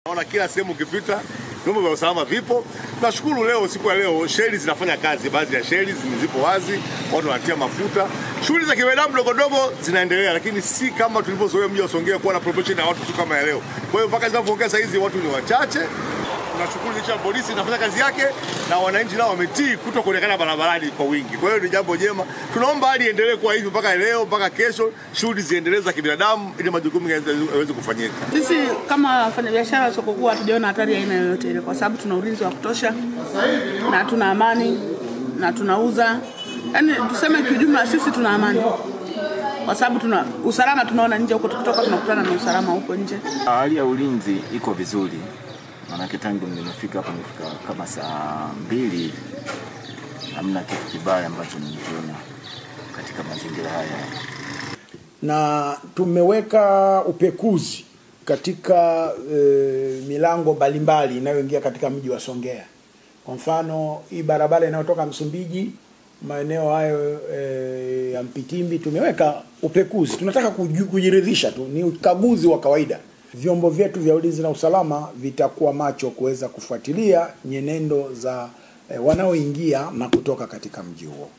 Naona kila sehemu ukipita vyombo vya usalama vipo. Nashukuru leo, siku ya leo sheli zinafanya kazi, baadhi ya sheli zipo wazi, watu wanatia mafuta. Shughuli za kibinadamu ndogo ndogo zinaendelea, lakini si kama tulivyozoea mji wa Songea kuwa na proportion ya watu kama ya leo. Kwa hiyo mpaka tunapoongea saa hizi watu ni wachache. Tunashukuru jeshi la polisi inafanya kazi yake na wananchi nao wametii kutokuonekana barabarani kwa wingi. Kwa hiyo ni jambo jema. Tunaomba hali iendelee kuwa hivi mpaka leo, mpaka kesho, shughuli ziendelee za kibinadamu ili majukumu yaweze kufanyika. Sisi kama wafanyabiashara wa soko kuu hatujaona hatari aina yoyote ile, kwa sababu tuna ulinzi wa kutosha na tuna amani na tunauza. Yaani tuseme kiujumla sisi tuna amani. Kwa sababu tuna usalama, tunaona nje huko, tukitoka tunakutana na usalama huko nje. Hali ya ulinzi iko vizuri. Maana tangu nimefika hapa nimefika kama saa 2, hamna kitu kibaya ambacho nimekiona katika mazingira haya. Na tumeweka upekuzi katika milango mbalimbali inayoingia katika mji wa Songea. Kwa mfano, hii barabara inayotoka Msumbiji, maeneo hayo ya Mpitimbi, tumeweka upekuzi. Tunataka kujiridhisha tu, ni ukaguzi wa kawaida. Vyombo vyetu vya ulinzi na usalama vitakuwa macho kuweza kufuatilia nyenendo za wanaoingia na kutoka katika mji huo.